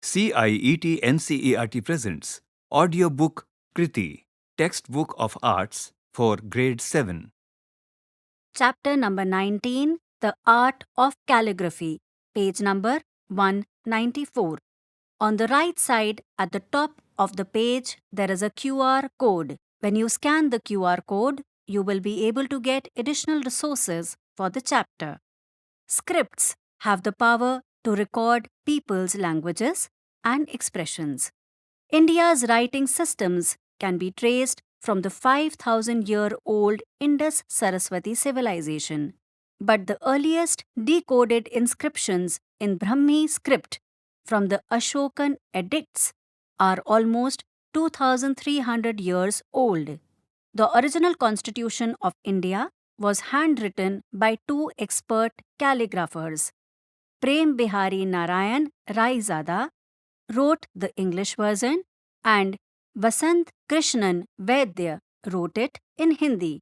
CIET NCERT presents audiobook Kriti, Textbook of Arts for Grade 7. Chapter number 19, The Art of Calligraphy, page number 194. On the right side, at the top of the page, there is a QR code. When you scan the QR code, you will be able to get additional resources for the chapter. Scripts have the power to record people's languages and expressions. India's writing systems can be traced from the 5,000-year-old Indus Saraswati civilization. But the earliest decoded inscriptions in Brahmi script from the Ashokan edicts are almost 2,300 years old. The original constitution of India was handwritten by two expert calligraphers. Prem Bihari Narayan Raizada wrote the English version and Vasant Krishnan Vaidya wrote it in Hindi.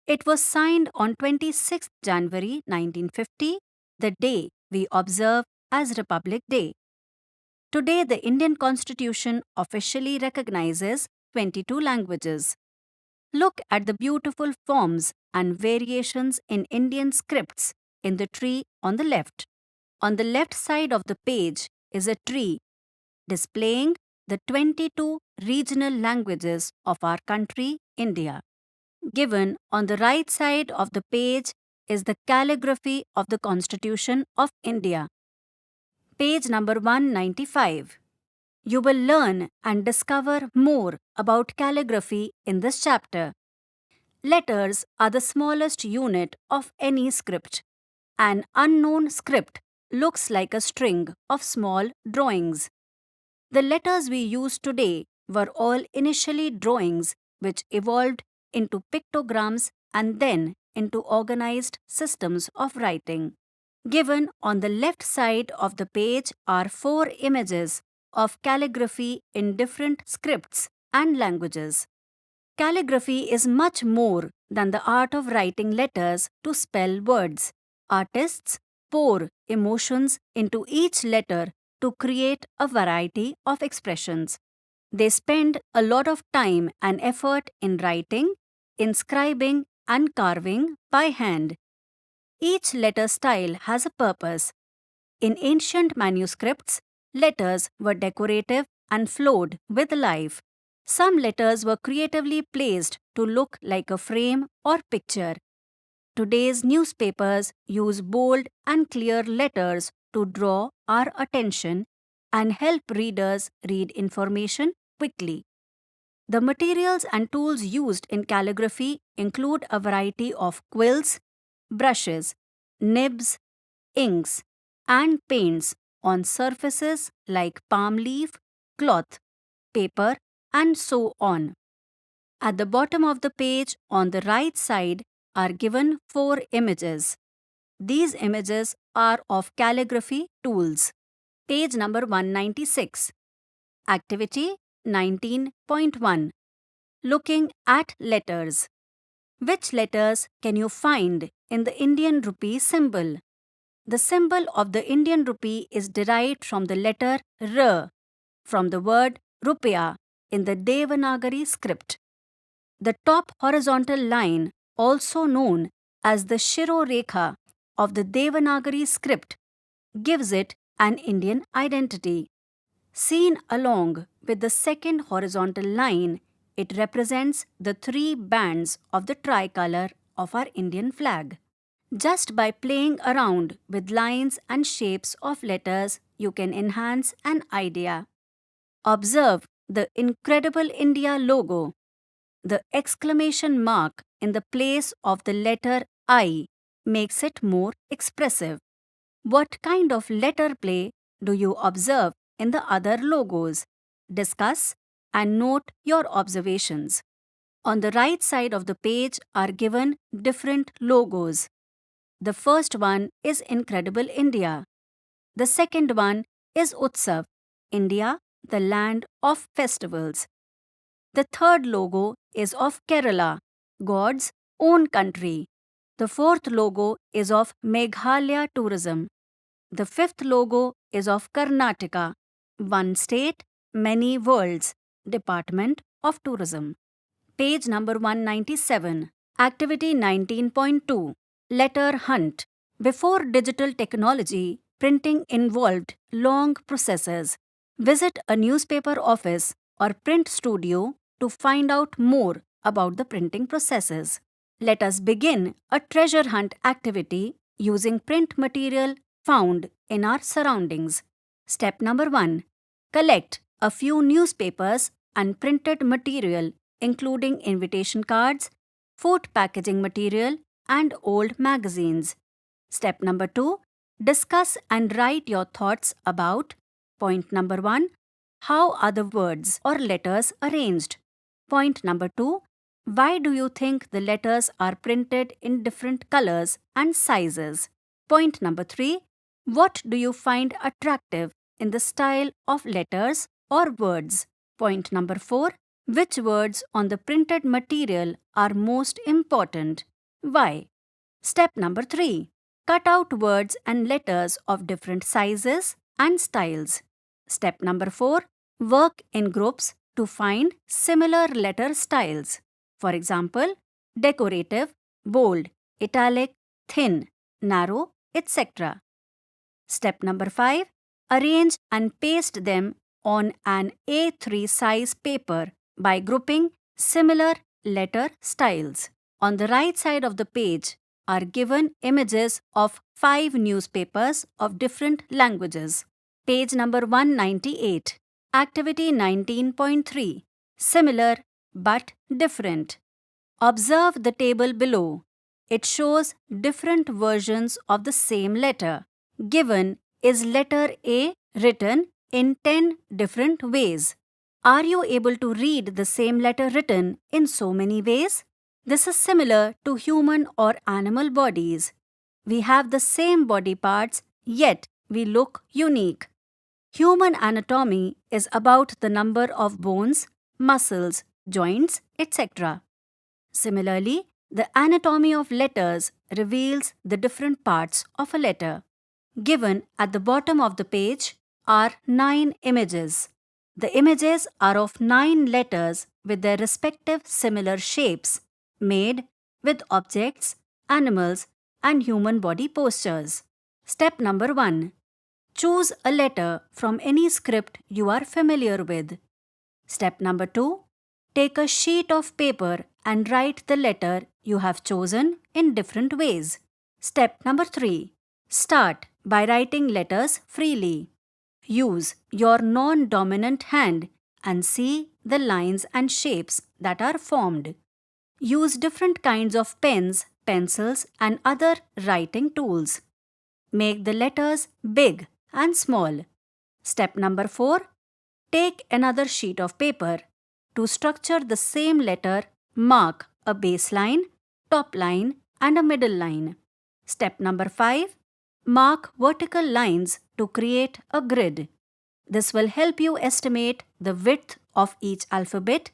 It was signed on 26 January 1950, the day we observe as Republic Day. Today, the Indian Constitution officially recognizes 22 languages. Look at the beautiful forms and variations in Indian scripts in the tree on the left. On the left side of the page is a tree displaying the 22 regional languages of our country, India. Given on the right side of the page is the calligraphy of the Constitution of India. Page number 195. You will learn and discover more about calligraphy in this chapter. Letters are the smallest unit of any script. An unknown script looks like a string of small drawings. The letters we use today were all initially drawings which evolved into pictograms and then into organized systems of writing. Given on the left side of the page are 4 images of calligraphy in different scripts and languages. Calligraphy is much more than the art of writing letters to spell words. Artists pour emotions into each letter to create a variety of expressions. They spend a lot of time and effort in writing, inscribing, and carving by hand. Each letter style has a purpose. In ancient manuscripts, letters were decorative and flowed with life. Some letters were creatively placed to look like a frame or picture. Today's newspapers use bold and clear letters to draw our attention and help readers read information quickly. The materials and tools used in calligraphy include a variety of quills, brushes, nibs, inks, and paints on surfaces like palm leaf, cloth, paper, and so on. At the bottom of the page on the right side are given 4 images. These images are of calligraphy tools. Page number 196. Activity 19.1. Looking at letters. Which letters can you find in the Indian rupee symbol? The symbol of the Indian rupee is derived from the letter R, from the word rupaya in the Devanagari script. The top horizontal line, also known as the Shiro Rekha of the Devanagari script, gives it an Indian identity. Seen along with the second horizontal line, it represents the 3 bands of the tricolour of our Indian flag. Just by playing around with lines and shapes of letters, you can enhance an idea. Observe the Incredible India logo. The exclamation mark in the place of the letter I makes it more expressive. What kind of letter play do you observe in the other logos? Discuss and note your observations. On the right side of the page are given different logos. The first one is Incredible India. The second one is Utsav, India, the land of festivals. The third logo is of Kerala, God's own country. The fourth logo is of Meghalaya tourism. The fifth logo is of Karnataka, One State, Many Worlds, Department of Tourism. Page number 197. Activity 19.2. Letter Hunt. Before digital technology, printing involved long processes. Visit a newspaper office or print studio to find out more about the printing processes. Let us begin a treasure hunt activity using print material found in our surroundings. Step number 1. Collect a few newspapers and printed material including invitation cards, food packaging material, and old magazines. Step number 2. Discuss and write your thoughts about point number 1. How are the words or letters arranged? Point number 2. Why do you think the letters are printed in different colors and sizes? Point number 3. What do you find attractive in the style of letters or words? Point number 4. Which words on the printed material are most important? Why? Step number 3. Cut out words and letters of different sizes and styles. Step number 4. Work in groups to find similar letter styles. For example, decorative, bold, italic, thin, narrow, etc. Step number 5. Arrange and paste them on an A3 size paper by grouping similar letter styles. On the right side of the page are given images of 5 newspapers of different languages. Page number 198. Activity 19.3. Similar but different. Observe the table below. It shows different versions of the same letter. Given is letter A written in 10 different ways. Are you able to read the same letter written in so many ways? This is similar to human or animal bodies. We have the same body parts, yet we look unique. Human anatomy is about the number of bones, muscles, joints, etc. Similarly, the anatomy of letters reveals the different parts of a letter. Given at the bottom of the page are 9 images. The images are of 9 letters with their respective similar shapes, made with objects, animals, and human body postures. Step number 1. Choose a letter from any script you are familiar with. Step number 2. Take a sheet of paper and write the letter you have chosen in different ways. Step number 3. Start by writing letters freely. Use your non-dominant hand and see the lines and shapes that are formed. Use different kinds of pens, pencils, and other writing tools. Make the letters big and small. Step number 4. Take another sheet of paper. To structure the same letter, mark a baseline, top line, and a middle line. Step number 5. Mark vertical lines to create a grid. This will help you estimate the width of each alphabet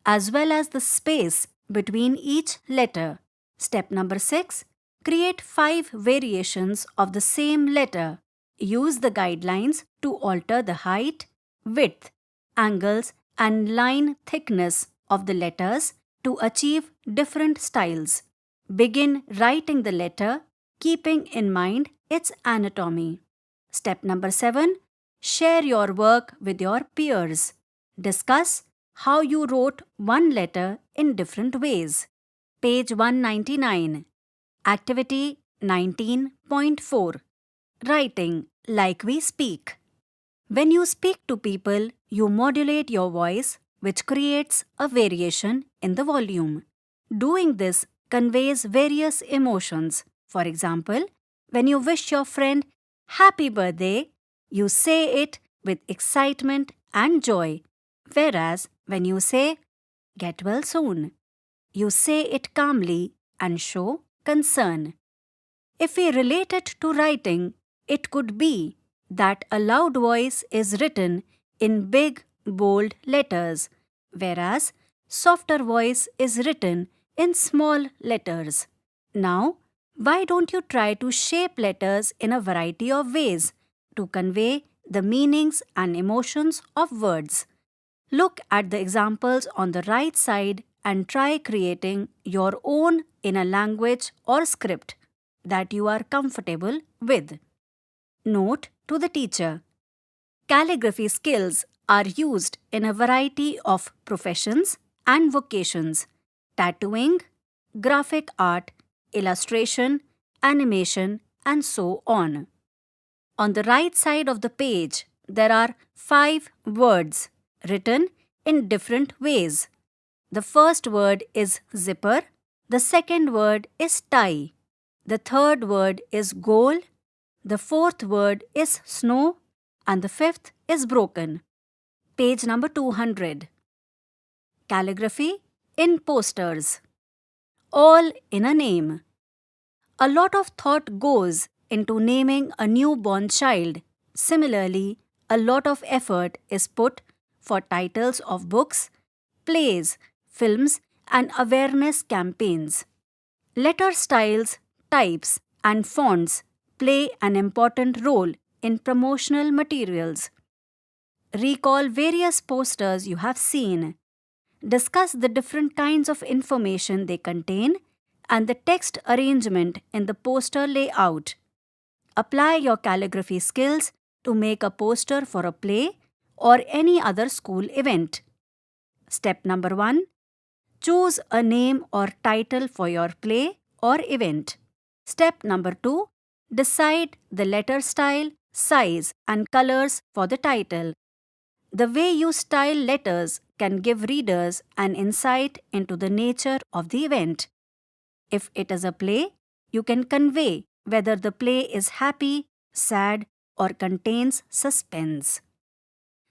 as well as the space between each letter. Step number 6. Create 5 variations of the same letter. Use the guidelines to alter the height, width, angles, and line thickness of the letters to achieve different styles. Begin writing the letter, keeping in mind its anatomy. Step number 7. Share your work with your peers. Discuss how you wrote one letter in different ways. Page 199. Activity 19.4. Writing like we speak. When you speak to people, you modulate your voice, which creates a variation in the volume. Doing this conveys various emotions. For example, when you wish your friend happy birthday, you say it with excitement and joy, whereas when you say get well soon, you say it calmly and show concern. If we relate it to writing, it could be that a loud voice is written in big, bold letters, whereas softer voice is written in small letters. Now, why don't you try to shape letters in a variety of ways to convey the meanings and emotions of words. Look at the examples on the right side and try creating your own in a language or script that you are comfortable with. Note to the teacher: calligraphy skills are used in a variety of professions and vocations: tattooing, graphic art, illustration, animation, and so on. On the right side of the page, there are 5 words written in different ways. The first word is zipper, the second word is tie, the third word is goal, the fourth word is snow, and the fifth is broken. Page number 200. Calligraphy in posters. All in a name. A lot of thought goes into naming a newborn child. Similarly, a lot of effort is put for titles of books, plays, films, and awareness campaigns. Letter styles, types, and fonts play an important role in promotional materials. Recall various posters you have seen. Discuss the different kinds of information they contain and the text arrangement in the poster layout. Apply your calligraphy skills to make a poster for a play or any other school event. Step number 1. Choose a name or title for your play or event. Step number 2. Decide the letter style, size, and colors for the title. The way you style letters can give readers an insight into the nature of the event. If it is a play, you can convey whether the play is happy, sad, or contains suspense.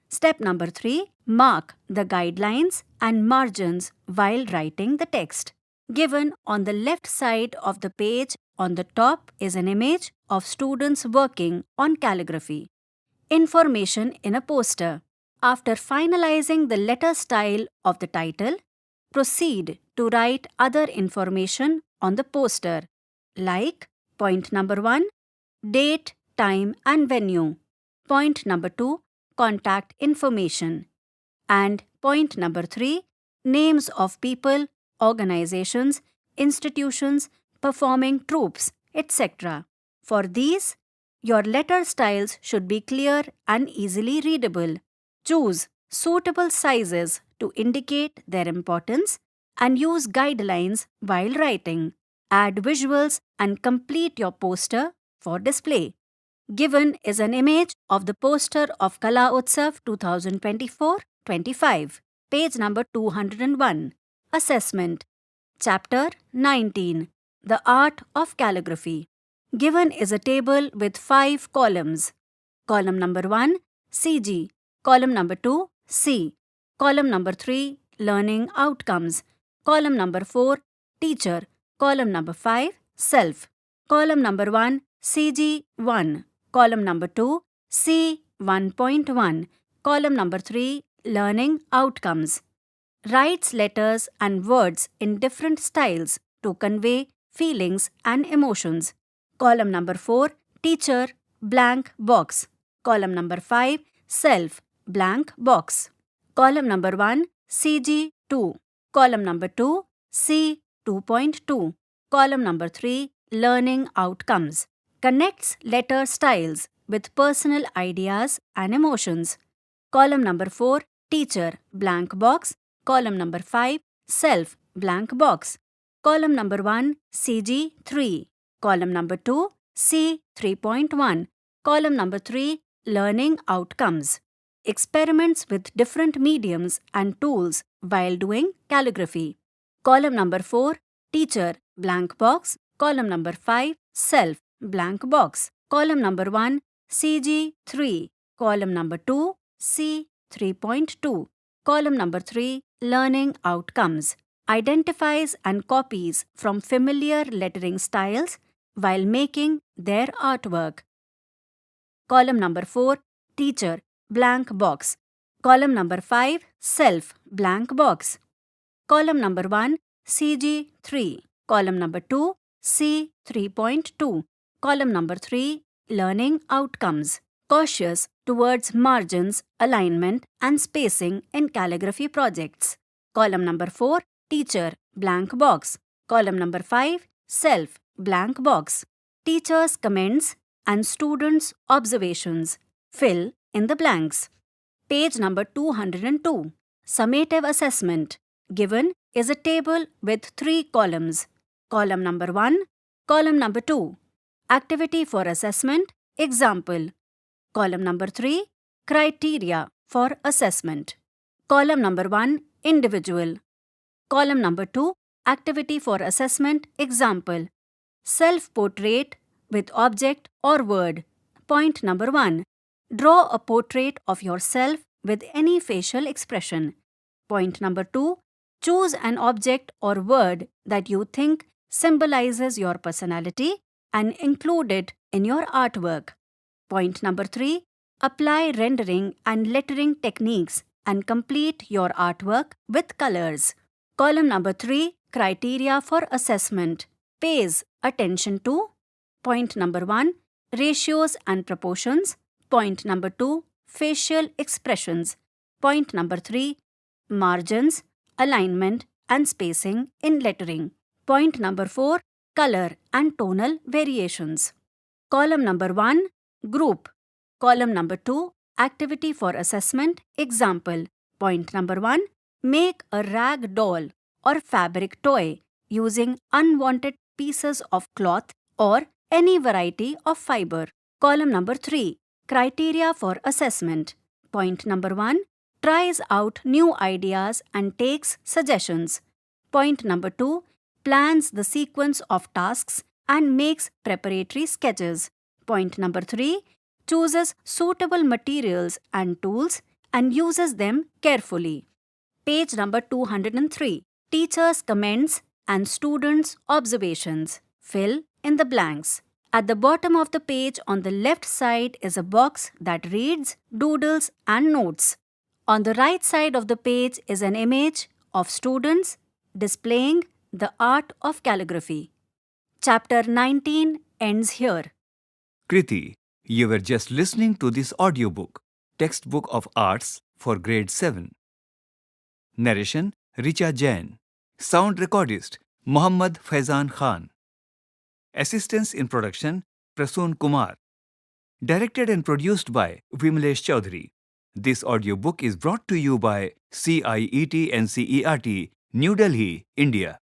Step number 3. Mark the guidelines and margins while writing the text. Given on the left side of the page on the top is an image of students working on calligraphy. Information in a poster. After finalizing the letter style of the title, proceed to write other information on the poster, like point number 1, date, time, and venue. Point number 2, contact information. And point number 3, names of people, organizations, institutions, performing troupes, etc. For these, your letter styles should be clear and easily readable. Choose suitable sizes to indicate their importance and use guidelines while writing. Add visuals and complete your poster for display. Given is an image of the poster of Kala Utsav 2024-25, page number 201. Assessment. Chapter 19. The Art of Calligraphy. Given is a table with 5 columns. Column number 1, CG. Column number 2, C. Column number 3, Learning Outcomes. Column number 4, Teacher. Column number 5, Self. Column number 1, CG1. Column number 2, C1.1. Column number 3, Learning Outcomes. Writes letters and words in different styles to convey feelings and emotions. Column number 4, Teacher, blank box. Column number 5, Self, blank box. Column number 1, CG2. Column number 2, C2.2. Column number 3, Learning Outcomes. Connects letter styles with personal ideas and emotions. Column number 4, Teacher, blank box. Column number 5, Self, blank box. Column number 1, CG3. Column number 2, C3.1. Column number 3, Learning Outcomes. Experiments with different mediums and tools while doing calligraphy. Column number 4, Teacher, blank box. Column number 5, Self, blank box. Column number 1, CG3. Column number 2, C3.2. Column number 3, Learning Outcomes. Identifies and copies from familiar lettering styles while making their artwork. Column number 4, Teacher, blank box. Column number 5, Self, blank box. Column number 1, CG3. Column number 2, C3.2. Column number 3, Learning Outcomes. Cautious towards margins, alignment, and spacing in calligraphy projects. Column number 4, teacher, blank box. Column number 5, self, blank box. Teacher's comments and students' observations. Fill in the blanks. Page number 202. Summative assessment. Given is a table with 3 columns. Column number 1, column number 2. Activity for assessment, example. Column number 3, criteria for assessment. Column number 1, individual. Column number 2, activity for assessment, example. Self-portrait with object or word. Point number 1, draw a portrait of yourself with any facial expression. Point number 2, choose an object or word that you think symbolizes your personality and include it in your artwork. Point number 3, apply rendering and lettering techniques and complete your artwork with colors. Column number 3, criteria for assessment, pays attention to. Point number 1, ratios and proportions. Point number 2, facial expressions. Point number 3, margins, alignment and spacing in lettering. Point number 4, color and tonal variations. Column number 1, group. Column number 2, activity for assessment, example. Point number 1, make a rag doll or fabric toy using unwanted pieces of cloth or any variety of fiber. Column number 3, criteria for assessment. Point number 1, tries out new ideas and takes suggestions. Point number 2, plans the sequence of tasks and makes preparatory sketches. Point number 3, chooses suitable materials and tools and uses them carefully. Page number 203, teacher's comments and students' observations. Fill in the blanks. At the bottom of the page on the left side is a box that reads doodles and notes. On the right side of the page is an image of students displaying the art of calligraphy. Chapter 19 ends here. Kriti, you were just listening to this audiobook, Textbook of Arts for Grade 7. Narration, Richa Jain. Sound recordist, Muhammad Faizan Khan. Assistance in production, Prasoon Kumar. Directed and produced by Vimlesh Chaudhary. This audiobook is brought to you by CIET NCERT, New Delhi, India.